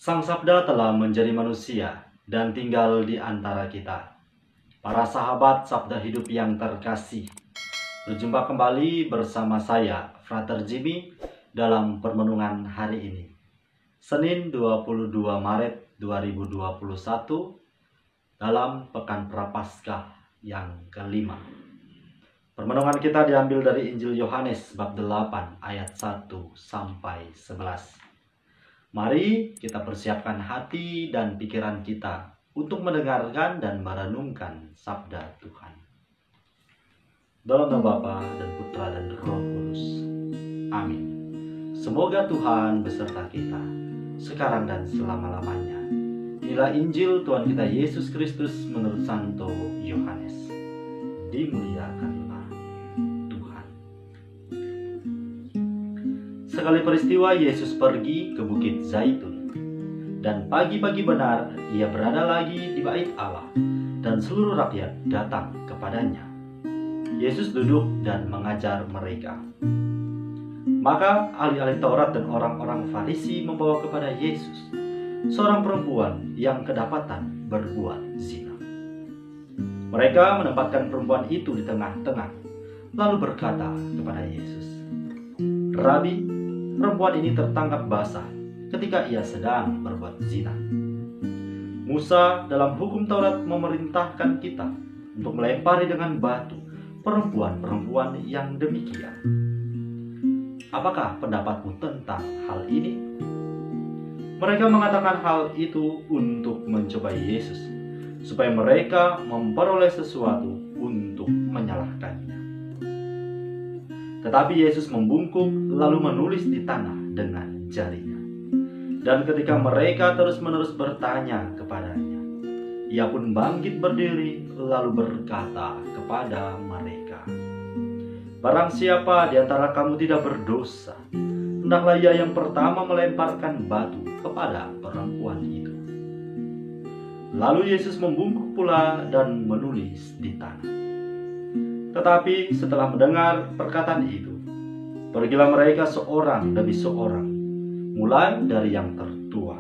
Sang Sabda telah menjadi manusia dan tinggal di antara kita. Para sahabat Sabda Hidup yang terkasih, berjumpa kembali bersama saya, Frater Jimmy, dalam permenungan hari ini. Senin 22 Maret 2021, dalam Pekan Prapaskah yang kelima. Permenungan kita diambil dari Injil Yohanes bab 8 ayat 1 sampai 11. Mari kita persiapkan hati dan pikiran kita untuk mendengarkan dan merenungkan sabda Tuhan. Dalam nama Bapa dan Putra dan Roh Kudus. Amin. Semoga Tuhan beserta kita sekarang dan selama-lamanya. Inilah Injil Tuhan kita Yesus Kristus menurut Santo Yohanes. Dimuliakanlah Tuhan. Sekali peristiwa Yesus pergi ke Bukit Zaitun, dan pagi-pagi benar ia berada lagi di bait Allah, dan seluruh rakyat datang kepadanya. Yesus duduk dan mengajar mereka. Maka ahli-ahli Taurat dan orang-orang Farisi membawa kepada Yesus seorang perempuan yang kedapatan berbuat zina. Mereka menempatkan perempuan itu di tengah-tengah, lalu berkata kepada Yesus, "Rabi, perempuan ini tertangkap basah ketika ia sedang berbuat zina. Musa dalam hukum Taurat memerintahkan kita untuk melempari dengan batu perempuan-perempuan yang demikian. Apakah pendapatmu tentang hal ini?" Mereka mengatakan hal itu untuk mencobai Yesus, supaya mereka memperoleh sesuatu untuk menyalahkannya. Tetapi Yesus membungkuk lalu menulis di tanah dengan jarinya. Dan ketika mereka terus-menerus bertanya kepadanya, ia pun bangkit berdiri lalu berkata kepada mereka, "Barang siapa di antara kamu tidak berdosa, hendaklah ia yang pertama melemparkan batu kepada perempuan itu." Lalu Yesus membungkuk pula dan menulis di tanah. Tetapi setelah mendengar perkataan itu, pergilah mereka seorang demi seorang, mulai dari yang tertua.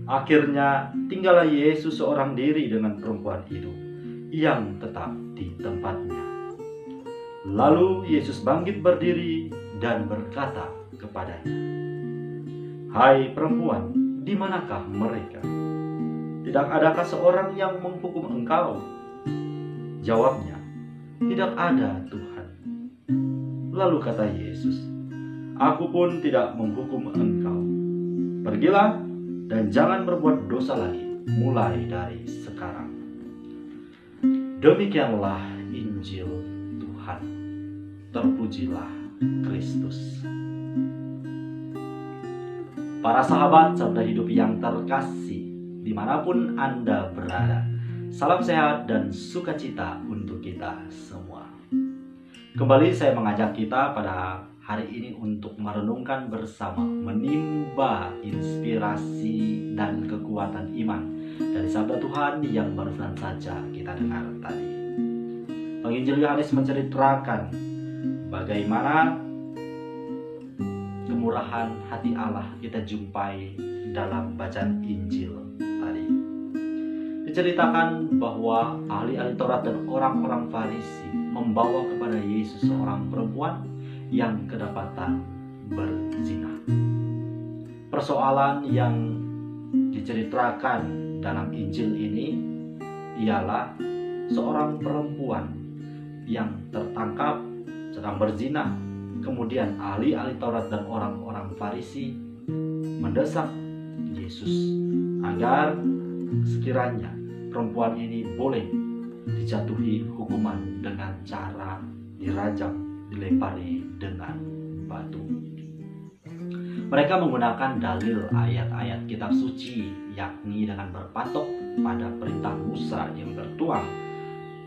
Akhirnya tinggallah Yesus seorang diri dengan perempuan itu, yang tetap di tempatnya. Lalu Yesus bangkit berdiri dan berkata kepadanya, "Hai perempuan, di manakah mereka? Tidak adakah seorang yang menghukum engkau?" Jawabnya, "Tidak ada, Tuhan." Lalu kata Yesus, "Aku pun tidak menghukum engkau. Pergilah dan jangan berbuat dosa lagi mulai dari sekarang." Demikianlah Injil Tuhan. Terpujilah Kristus. Para sahabat Sabda Hidup yang terkasih, dimanapun Anda berada, salam sehat dan sukacita untuk kita semua. Kembali saya mengajak kita pada hari ini untuk merenungkan bersama, menimba inspirasi dan kekuatan iman dari sabda Tuhan yang barusan saja kita dengar tadi. Penginjil Yohanes menceritakan bagaimana kemurahan hati Allah kita jumpai dalam bacaan Injil tadi. Diceritakan bahwa ahli-ahli Taurat dan orang-orang Farisi membawa kepada Yesus seorang perempuan yang kedapatan berzina. Persoalan yang diceritakan dalam Injil ini ialah seorang perempuan yang tertangkap sedang berzina. Kemudian ahli-ahli Taurat dan orang-orang Farisi mendesak Yesus agar sekiranya perempuan ini boleh dijatuhi hukuman dengan cara dirajam, dilempari dengan batu. Mereka menggunakan dalil ayat-ayat kitab suci, yakni dengan berpatok pada perintah Musa yang tertuang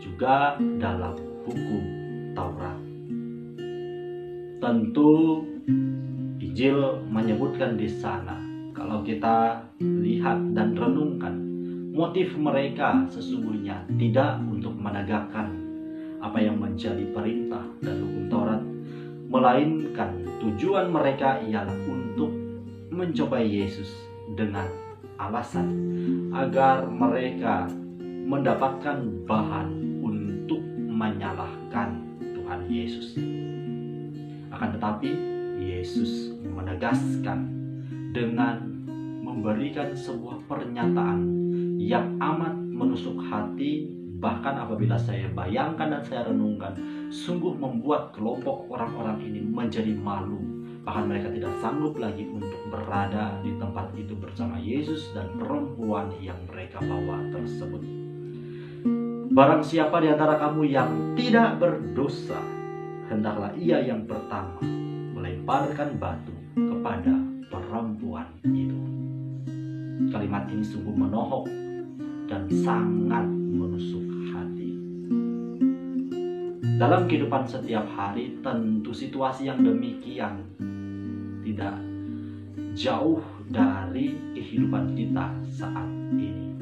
juga dalam hukum Taurat. Tentu Injil menyebutkan di sana, kalau kita lihat dan renungkan, motif mereka sesungguhnya tidak untuk menegakkan apa yang menjadi perintah dan hukum Taurat, melainkan tujuan mereka ialah untuk mencobai Yesus dengan alasan agar mereka mendapatkan bahan untuk menyalahkan Tuhan Yesus. Akan tetapi Yesus menegaskan dengan memberikan sebuah pernyataan yang amat menusuk hati. Bahkan apabila saya bayangkan dan saya renungkan, sungguh membuat kelompok orang-orang ini menjadi malu. Bahkan mereka tidak sanggup lagi untuk berada di tempat itu bersama Yesus dan perempuan yang mereka bawa tersebut. Barang siapa di antara kamu yang tidak berdosa, hendaklah ia yang pertama melemparkan batu kepada perempuan itu. Kalimat ini sungguh menohok dan sangat menusuk hati. Dalam kehidupan setiap hari, tentu situasi yang demikian tidak jauh dari kehidupan kita saat ini.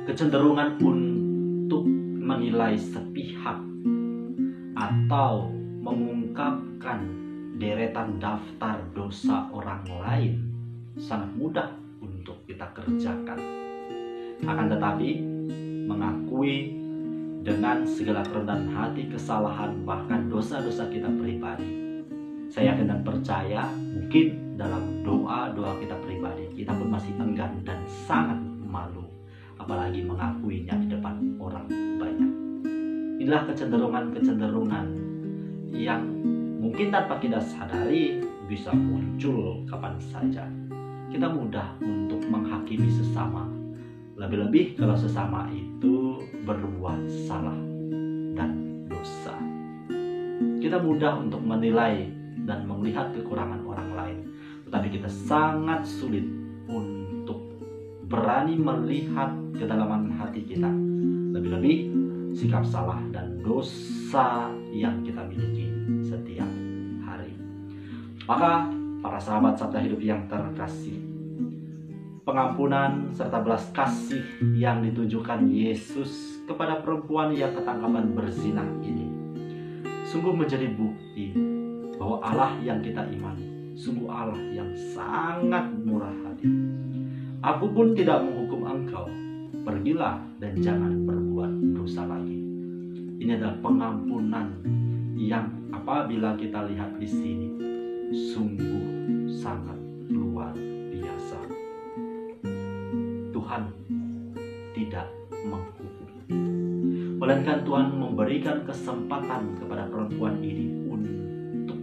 Kecenderungan untuk menilai sepihak atau mengungkapkan deretan daftar dosa orang lain sangat mudah untuk kita kerjakan. Akan tetapi mengakui dengan segala kerendahan hati kesalahan bahkan dosa-dosa kita pribadi, saya yakin dan percaya mungkin dalam doa-doa kita pribadi kita pun masih enggan dan sangat malu, apalagi mengakuinya di depan orang banyak. Inilah kecenderungan-kecenderungan yang mungkin tanpa kita sadari bisa muncul kapan saja. Kita mudah untuk menghakimi sesama, lebih-lebih kalau sesama itu berbuat salah dan dosa. Kita mudah untuk menilai dan melihat kekurangan orang lain, tetapi kita sangat sulit untuk berani melihat kedalaman hati kita, lebih-lebih sikap salah dan dosa yang kita miliki setiap hari. Maka para sahabat Sabda Hidup yang terkasih, pengampunan serta belas kasih yang ditunjukkan Yesus kepada perempuan yang ketangkapan berzina ini sungguh menjadi bukti bahwa Allah yang kita imani sungguh Allah yang sangat murah hati. Aku pun tidak menghukum engkau, pergilah dan jangan berbuat dosa lagi. Ini adalah pengampunan yang apabila kita lihat di sini sungguh sangat luar biasa. Tuhan tidak menghukum, melainkan Tuhan memberikan kesempatan kepada perempuan ini untuk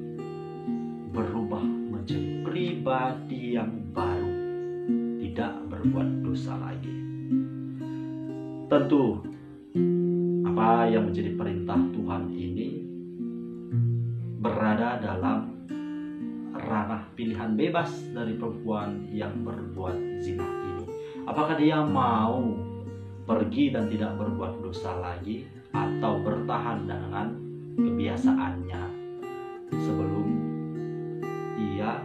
berubah menjadi pribadi yang baru, tidak berbuat dosa lagi. Tentu apa yang menjadi perintah Tuhan ini berada dalam ranah pilihan bebas dari perempuan yang berbuat zina ini. Apakah dia mau pergi dan tidak berbuat dosa lagi, atau bertahan dengan kebiasaannya sebelum ia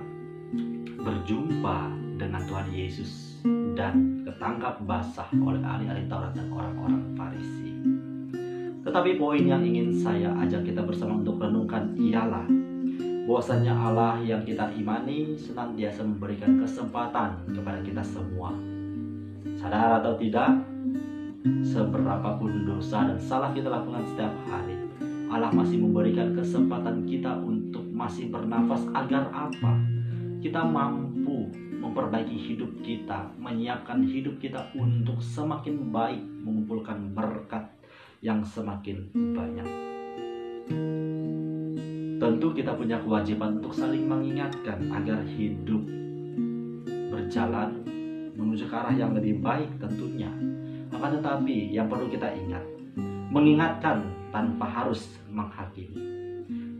berjumpa dengan Tuhan Yesus dan ketangkap basah oleh ahli-ahli Taurat dan orang-orang Farisi. Tetapi poin yang ingin saya ajak kita bersama untuk renungkan ialah bahwasanya Allah yang kita imani senantiasa memberikan kesempatan kepada kita semua. Sadar atau tidak, seberapapun dosa dan salah kita lakukan setiap hari, Allah masih memberikan kesempatan kita untuk masih bernafas. Agar apa? Kita mampu memperbaiki hidup kita, menyiapkan hidup kita untuk semakin baik, mengumpulkan berkat yang semakin banyak. Tentu kita punya kewajiban untuk saling mengingatkan agar hidup berjalan menuju ke arah yang lebih baik tentunya. Akan tetapi yang perlu kita ingat, mengingatkan tanpa harus menghakimi,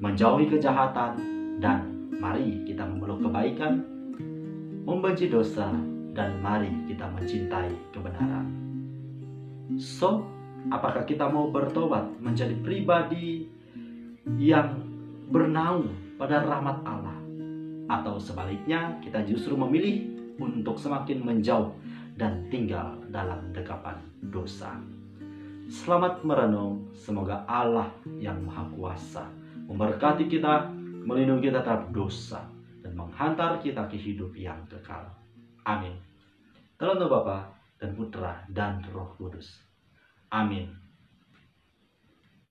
menjauhi kejahatan, dan mari kita memeluk kebaikan, membenci dosa, dan mari kita mencintai kebenaran. So, apakah kita mau bertobat menjadi pribadi yang bernaung pada rahmat Allah, atau sebaliknya kita justru memilih untuk semakin menjauh dan tinggal dalam dekapan dosa? Selamat merenung. Semoga Allah yang Maha Kuasa memberkati kita, melindungi kita terhadap dosa, dan menghantar kita ke hidup yang kekal. Amin. Dalam nama Bapa dan Putra dan Roh Kudus. Amin.